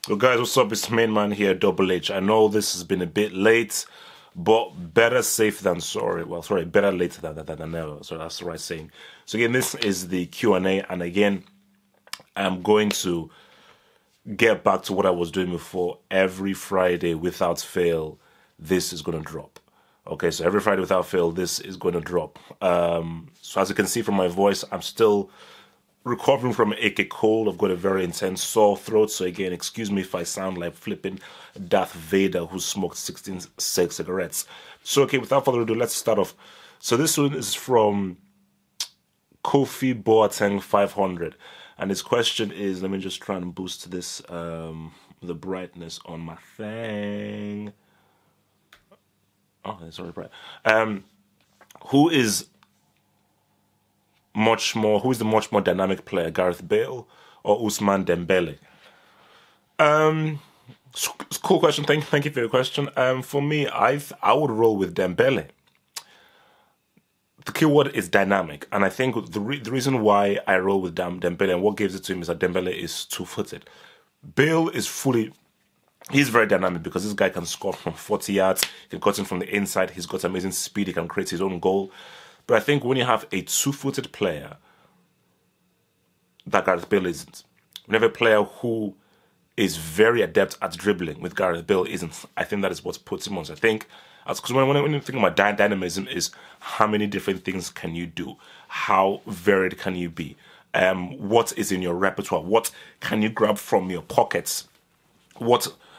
So guys, what's up? It's main man here, Double H. I know this has been a bit late, but better safe than sorry. Well, sorry, better late than never. So that's the right saying. So again, this is the Q&A, and again, I'm going to get back to what I was doing before. Every Friday, without fail, this is going to drop. Okay, so every Friday without fail, this is going to drop. So as you can see from my voice, I'm still recovering from a cold. I've got a very intense sore throat. So again, excuse me if I sound like flipping Darth Vader who smoked 16 cigarettes. So okay, without further ado, let's start off. So this one is from Kofi Boateng 500. And his question is, let me just try and boost this, the brightness on my thing. Oh, it's already bright. Who is the much more dynamic player, Gareth Bale or Ousmane Dembele? Cool question. Thank you for your question. For me, I would roll with Dembele. The key word is dynamic, and I think the reason why I roll with Dembele and what gives it to him is that Dembele is two-footed. Bale is he's very dynamic because this guy can score from 40 yards, he can cut in from the inside, he's got amazing speed, he can create his own goal. But I think when you have a two-footed player, that Gareth Bale isn't. When you have a player who is very adept at dribbling, with Gareth Bale isn't, I think that is what puts him on. So I think, because when you think about dynamism, is how many different things can you do? How varied can you be? What is in your repertoire? What can you grab from your pockets?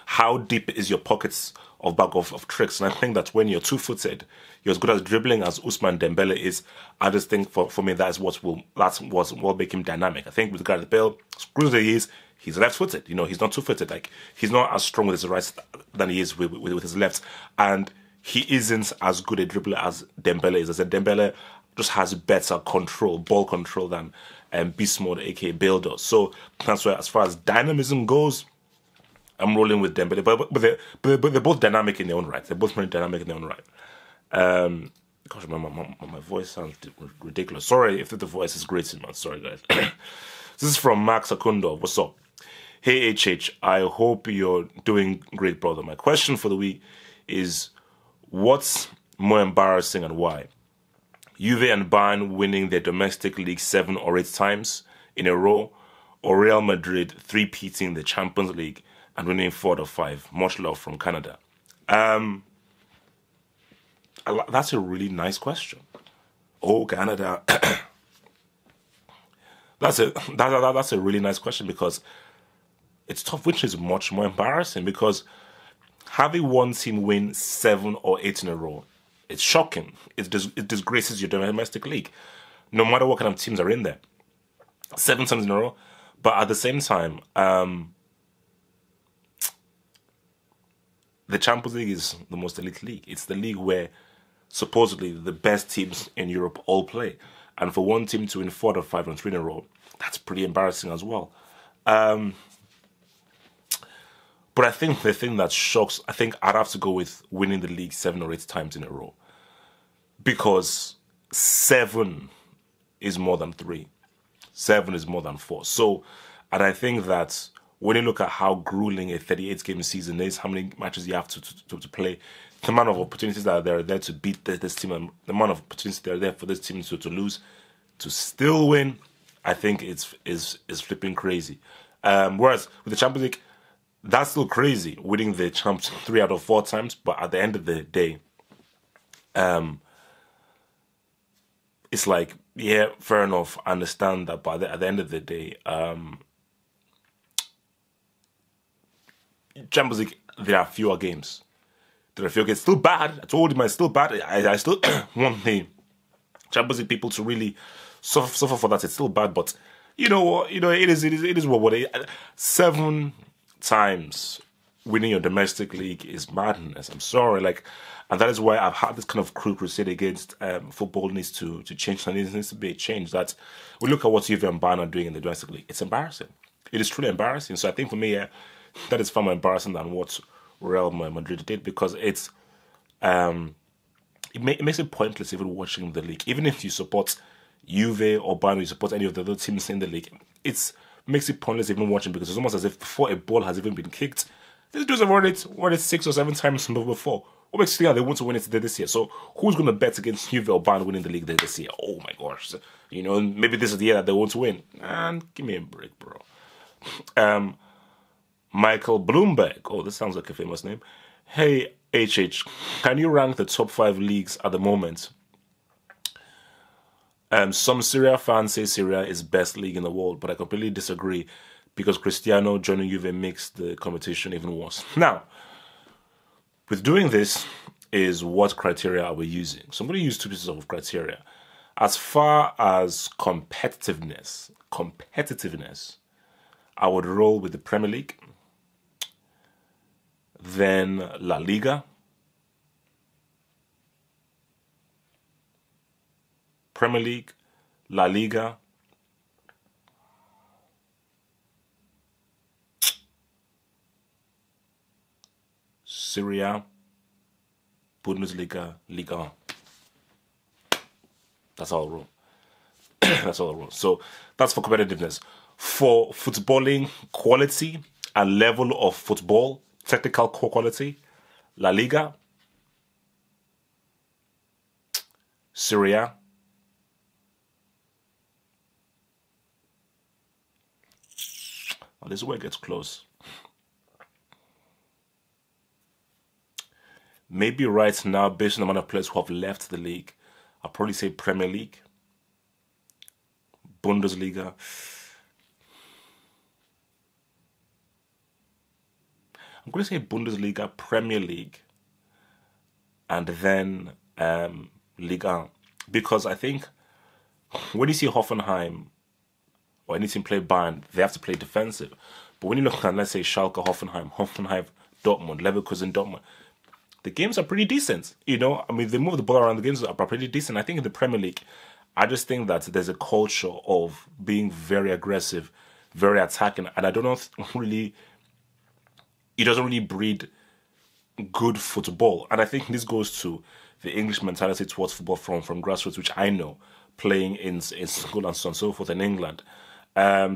How deep is your pockets of bag of tricks? And I think that when you're two-footed, you're as good at dribbling as Ousmane Dembele is. I just think for me that's what will make him dynamic. I think with Gareth Bale, screws that he is, he's left-footed. You know, he's not two-footed. Like, he's not as strong with his right than he is with his left, and he isn't as good a dribbler as Dembele is. As a Dembele just has better ball control than beast mode, aka Bale does. So that's why, as far as dynamism goes, I'm rolling with Dembele, but they're both dynamic in their own right. They're both very dynamic in their own right. Gosh, my voice sounds ridiculous. Sorry if the voice is grating, man. Sorry, guys. This is from Max Akundo. What's up? Hey, HH. I hope you're doing great, brother. My question for the week is, what's more embarrassing and why? Juve and Bayern winning their domestic league 7 or 8 times in a row, or Real Madrid three-peating the Champions League and winning 4 or 5. Much love from Canada. That's a really nice question. Oh, Canada. That's a really nice question, because it's tough, which is much more embarrassing, because having one team win 7 or 8 in a row, it's shocking. It disgraces your domestic league, no matter what kind of teams are in there. 7 times in a row, but at the same time, the Champions League is the most elite league. It's the league where supposedly the best teams in Europe all play. And for one team to win 4 or 5 and 3 in a row, that's pretty embarrassing as well. But I think the thing that shocks, I think I'd have to go with winning the league 7 or 8 times in a row. Because 7 is more than 3. 7 is more than 4. So, and I think that when you look at how grueling a 38-game season is, how many matches you have to play, the amount of opportunities that are there to beat this team, and the amount of opportunities that are there for this team to lose, to still win, I think is flipping crazy. Whereas with the Champions League, that's still crazy, winning the champs 3 out of 4 times, but at the end of the day, it's like, yeah, fair enough, I understand that, but at the end of the day, Champions League, there are fewer games. It's still bad. I told him it's still bad. I still want the Champions League people to really suffer for that. It's still bad, but you know what? You know, it is what it is. 7 times winning your domestic league is madness. I'm sorry, and that is why I've had this kind of crusade against football needs to change, and it needs to be a change. That we look at what Juve and Bayern are doing in the domestic league. It's embarrassing. It is truly embarrassing. So I think for me, that is far more embarrassing than what Real Madrid did, because it makes it pointless even watching the league. Even if you support Juve or Bayern, you support any of the other teams in the league, it's makes it pointless even watching, because it's almost as if before a ball has even been kicked, these dudes have won it 6 or 7 times before. What makes you think they want to win it this year? So who's going to bet against Juve or Bayern winning the league this year? Oh my gosh. You know, maybe this is the year that they want to win. And give me a break, bro. Michael Bloomberg. Oh, this sounds like a famous name. Hey, HH, can you rank the top 5 leagues at the moment? Some Serie A fans say Serie A is best league in the world, but I completely disagree, because Cristiano joining Juve makes the competition even worse. Now, with doing this is what criteria are we using? So I'm going to use 2 pieces of criteria. As far as competitiveness, I would roll with the Premier League, then La Liga, Premier League, La Liga, Serie A, Bundesliga, Liga 1. That's all I roll. That's all I roll. So that's for competitiveness. For footballing quality and level of football, technical quality, La Liga, Serie A, oh, this is where it gets close. Maybe right now, based on the amount of players who have left the league, I'll probably say Premier League, Bundesliga. I'm going to say Bundesliga, Premier League, and then Liga 1. Because I think when you see Hoffenheim or any team play Bayern, they have to play defensive. But when you look at, let's say, Schalke, Hoffenheim, Dortmund, Leverkusen, Dortmund, the games are pretty decent. You know, I mean, they move the ball around, the games are pretty decent. I think in the Premier League, I just think that there's a culture of being very aggressive, very attacking, and I don't know really, it doesn't really breed good football. And I think this goes to the English mentality towards football from grassroots, which I know, playing in school and so on and so forth in England.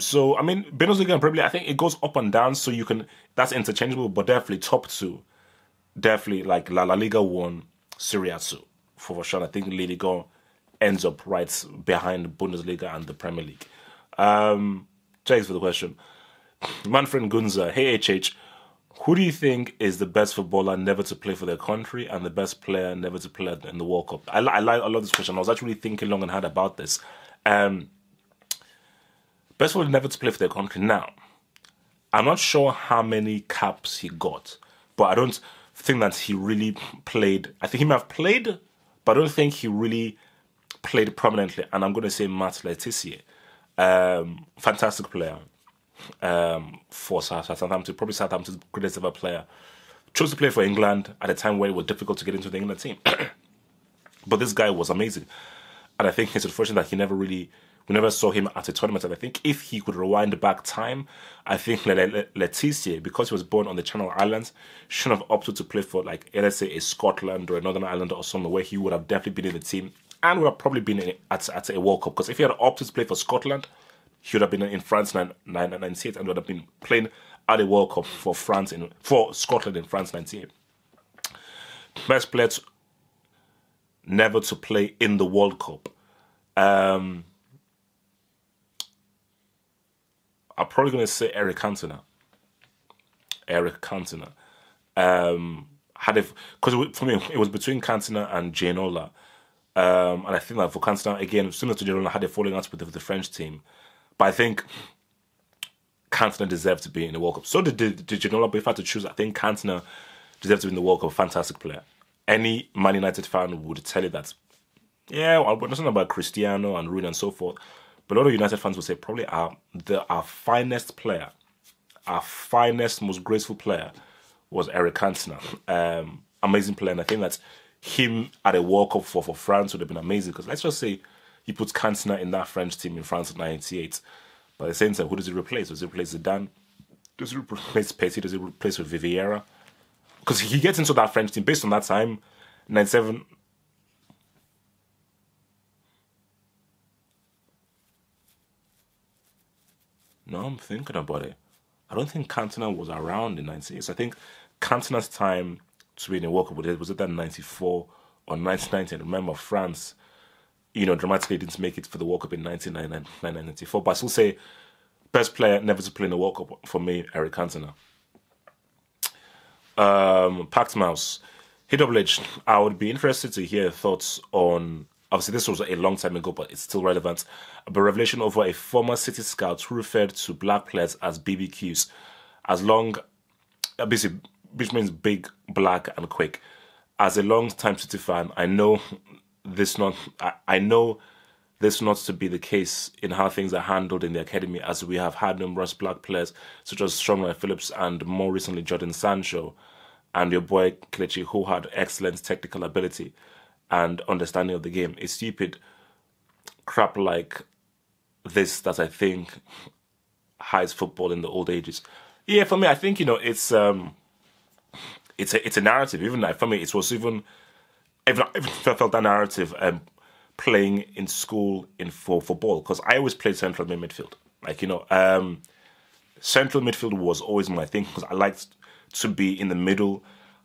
So, I mean, Bundesliga and Premier League, I think it goes up and down, so you can, that's interchangeable, but definitely top 2. Definitely like La Liga 1, Serie A 2. For sure, I think La Liga ends up right behind Bundesliga and the Premier League. Thanks for the question. Manfred Gunza, hey HH, who do you think is the best footballer never to play for their country and the best player never to play in the World Cup? I love this question. I was actually thinking long and hard about this. Best footballer never to play for their country. Now, I'm not sure how many caps he got, but I don't think that he really played. I think he might have played, but I don't think he really played prominently. And I'm going to say Matt Letizia. Fantastic player for Southampton, probably Southampton's greatest ever player. Chose to play for England at a time where it was difficult to get into the England team. But this guy was amazing. And I think it's unfortunate that we never saw him at a tournament. And I think if he could rewind back time, I think Letizia, because he was born on the Channel Islands, shouldn't have opted to play for, like, let's say, a Scotland or a Northern Ireland or somewhere where he would have definitely been in the team and would have probably been at a World Cup. Because if he had opted to play for Scotland, he would have been in France in 1998 and would have been playing at a World Cup for Scotland in France 98. Best player never to play in the World Cup. I'm probably going to say Eric Cantona. Because for me, it was between Cantona and Ginola. And I think that for Cantona, again, similar to Ginola, had a falling out with the French team. But I think Cantona deserved to be in the World Cup. So did Ginola, but if I had to choose, I think Cantona deserved to be in the World Cup. Fantastic player. Any Man United fan would tell you that. Yeah, we're not talking about Cristiano and Rooney and so forth. But a lot of United fans would say probably our finest player, our finest, most graceful player was Eric Cantona. Amazing player. And I think that him at a World Cup for France would have been amazing. Because let's just say he puts Cantona in that French team in France in 1998. But at the same time, who does he replace? Does he replace Zidane? Does he replace Petit? Does he replace with Vieira? Because he gets into that French team based on that time, 97. No? Now I'm thinking about it. I don't think Cantona was around in 98. I think Cantona's time to be in a World Cup was it that 94 or 1990? I remember France, dramatically didn't make it for the World Cup in 1994. But I still say best player never to play in the World Cup for me, Eric Cantona. Packed Mouse. HWH, I would be interested to hear thoughts on, obviously this was a long time ago, but it's still relevant, but revelation over a former City scout who referred to black players as BBQs, basically, which means big, black, and quick. As a long-time City fan, I know this not to be the case in how things are handled in the academy, as we have had numerous black players such as Strongman Phillips and more recently Jordan Sancho and your boy Kelechi, who had excellent technical ability and understanding of the game. It's stupid crap like this that I think hides football in the old ages. Yeah, for me, I think it's a narrative. Even for me, it was even if I felt that narrative playing in school for football, because I always played central midfield. Central midfield was always my thing because I liked to be in the middle.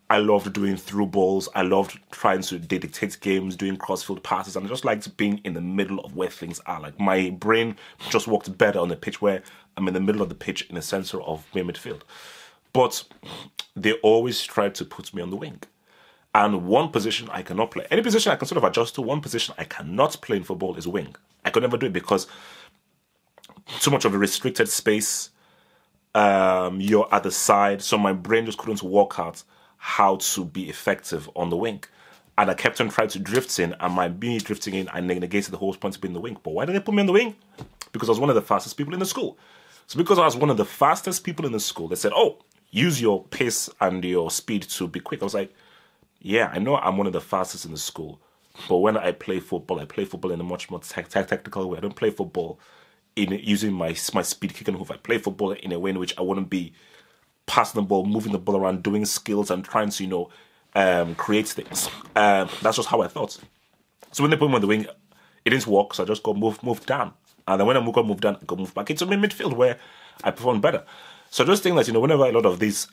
I loved doing through balls. I loved trying to dictate games, doing crossfield passes, and I just liked being in the middle of where things are. Like my brain just worked better on the pitch where I'm in the middle of the pitch in the center of midfield. But they always tried to put me on the wing. And one position I cannot play. Any position I can sort of adjust to, one position I cannot play in football is wing. I could never do it because too much of a restricted space. You're at the side, so my brain just couldn't work out how to be effective on the wing. And I kept on trying to drift in, and my me drifting in, I negated the whole point of being in the wing. But why did they put me in the wing? Because I was one of the fastest people in the school. So because I was one of the fastest people in the school, they said, oh, use your pace and your speed to be quick. I was like, yeah, I know I'm one of the fastest in the school, but when I play football in a much more technical way. I don't play football in using my speed kick and hoof. I play football in a way in which I wouldn't be passing the ball, moving the ball around, doing skills and trying to, create things. That's just how I thought. So when they put me on the wing, it didn't work, so I just got moved down. And then when I got moved down, I got moved back into midfield where I performed better. So I just think that, whenever a lot of these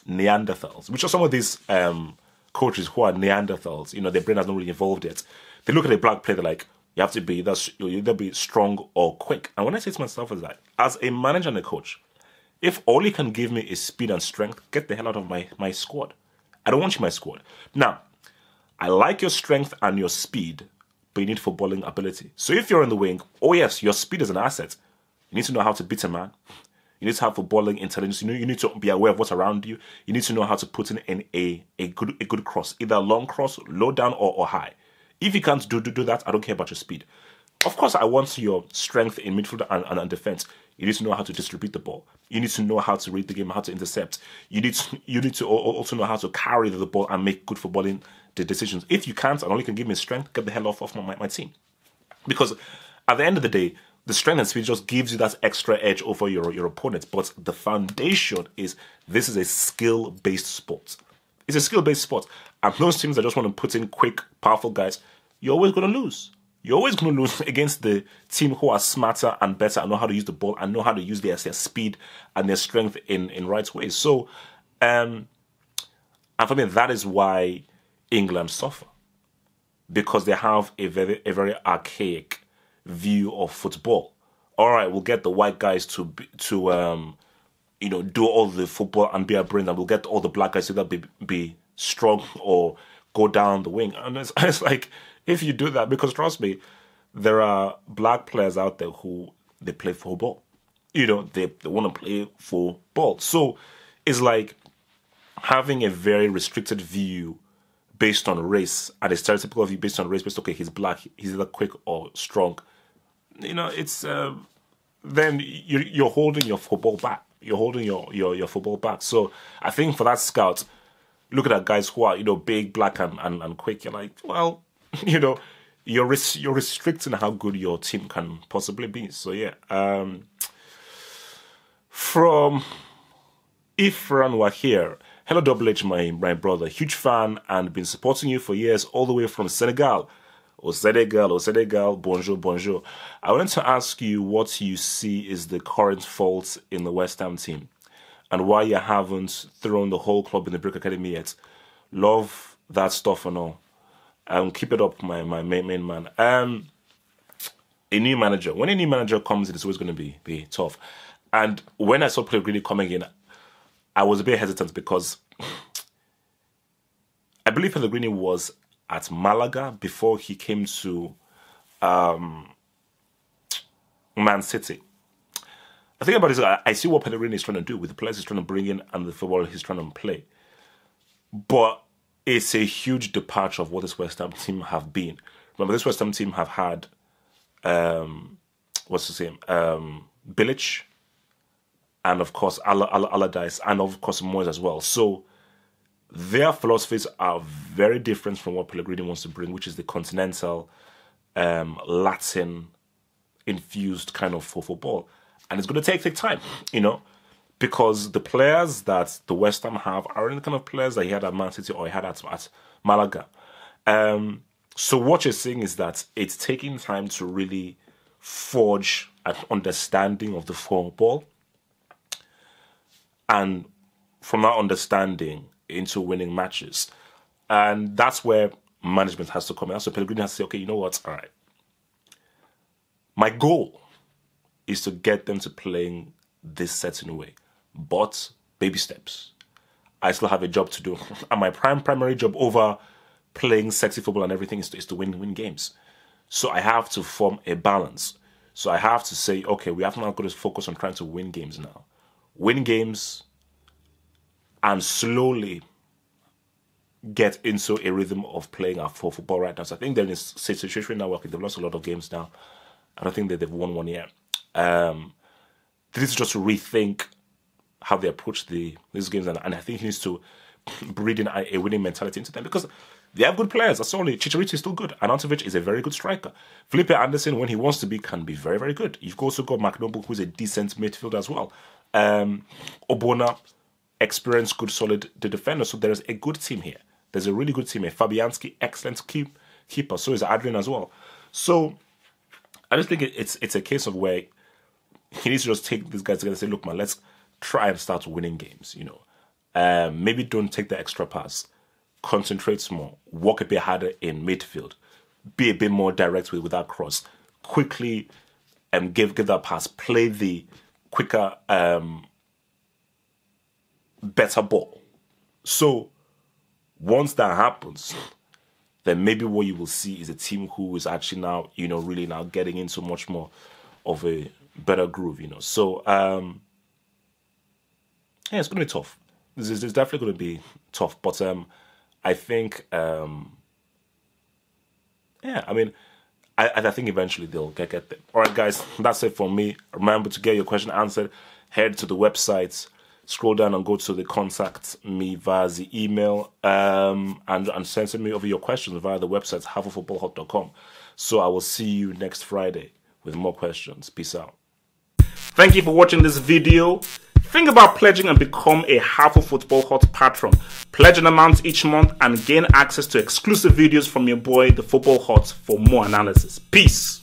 Neanderthals, which are some of these coaches who are Neanderthals, their brain has not really evolved yet, they look at a black player, they're like, you have to be, you'll either be strong or quick. And when I say to myself is that, as a manager and a coach, if all you can give me is speed and strength, get the hell out of my squad. I don't want you in my squad. Now, I like your strength and your speed, but you need footballing ability. So if you're in the wing, oh yes, your speed is an asset. You need to know how to beat a man. You need to have footballing intelligence. You need to be aware of what's around you. You need to know how to put in a good cross, either a long cross, low down, or high. If you can't do that, I don't care about your speed. Of course, I want your strength in midfield and defense. You need to know how to distribute the ball. You need to know how to read the game, how to intercept. You need to also know how to carry the ball and make good footballing decisions. If you can't and only can give me strength, get the hell off my team. Because at the end of the day, the strength and speed just gives you that extra edge over your opponent. But the foundation is this is a skill-based sport. It's a skill-based sport. And those teams that just want to put in quick, powerful guys, you're always going to lose. You're always going to lose against the team who are smarter and better and know how to use the ball and know how to use their speed and their strength in right ways. So, and for me, that is why England suffer. Because they have a very archaic view of football. All right, we'll get the white guys to do all the football and be our brain, and we'll get all the black guys to either be strong or go down the wing. And it's like, if you do that, because trust me, there are black players out there who they play football. They want to play football. So it's like having a very restricted view based on race and a stereotypical view based on race. Based, okay, he's black, he's either quick or strong. It's then you're holding your football back. You're holding your football back. So I think for that scout, look at that guys who are big, black, and quick. You're like, well, you're restricting how good your team can possibly be. So yeah, from Ifran Wahir, hello WH, my brother, huge fan and been supporting you for years, all the way from Senegal. Au Senegal, bonjour, bonjour. I wanted to ask you what you see is the current faults in the West Ham team and why you haven't thrown the whole club in the Brick Academy yet. Love that stuff and all. Keep it up, my main man. A new manager. When a new manager comes in, it's always going to be tough. And when I saw Pellegrini coming in, I was a bit hesitant because I believe Pellegrini was at Malaga before he came to Man City. The thing about it is I see what Pellegrini is trying to do with the players he's trying to bring in and the football he's trying to play. But it's a huge departure of what this West Ham team have been. Remember, this West Ham team have had, what's his name, Bilic, and of course Allardyce, and of course Moyes as well. So their philosophies are very different from what Pellegrini wants to bring, which is the continental, Latin-infused kind of football. And it's going to take time, because the players that the West Ham have are the kind of players that he had at Man City or he had at Malaga. So what you're seeing is that it's taking time to really forge an understanding of the football, and from that understanding into winning matches. And that's where management has to come in. That's where Pellegrini has to say, okay, you know what? All right. My goal is to get them to playing this certain way. But baby steps. I still have a job to do. And my primary job over playing sexy football and everything is to win games. So I have to form a balance. So I have to say, okay, we have to now go to focus on trying to win games now. Win games and slowly get into a rhythm of playing our football right now. So I think they're in a situation now where they've lost a lot of games now. I don't think that they've won one yet. This is just to rethink how they approach these games, and I think he needs to breed in a winning mentality into them because they have good players. That's only Chicharito is still good. Arnautovic is a very good striker. Felipe Anderson, when he wants to be, can be very, very good. You've also got McNoble, who's a decent midfielder as well. Obona, experienced, good, solid defender. So there's a good team here. There's a really good team here. Fabianski, excellent keeper. So is Adrian as well. So I just think it's a case of where he needs to just take these guys together and say, look, man, let's try and start winning games, Maybe don't take the extra pass. Concentrate more. Work a bit harder in midfield. Be a bit more direct with that cross. Quickly give that pass. Play the quicker, better ball. So once that happens, then maybe what you will see is a team who is actually now, really now getting into much more of a better groove, So, yeah, it's going to be tough. This is definitely going to be tough. But I think, I think eventually they'll get there. All right, guys, that's it for me. Remember to get your question answered, head to the website, scroll down and go to the contact me via the email, and send me over your questions via the website, halfoffootballhot.com. So I will see you next Friday with more questions. Peace out. Thank you for watching this video. Think about pledging and become a Half of Football Hot patron. Pledge an amount each month and gain access to exclusive videos from your boy, the Football Hot, for more analysis. Peace.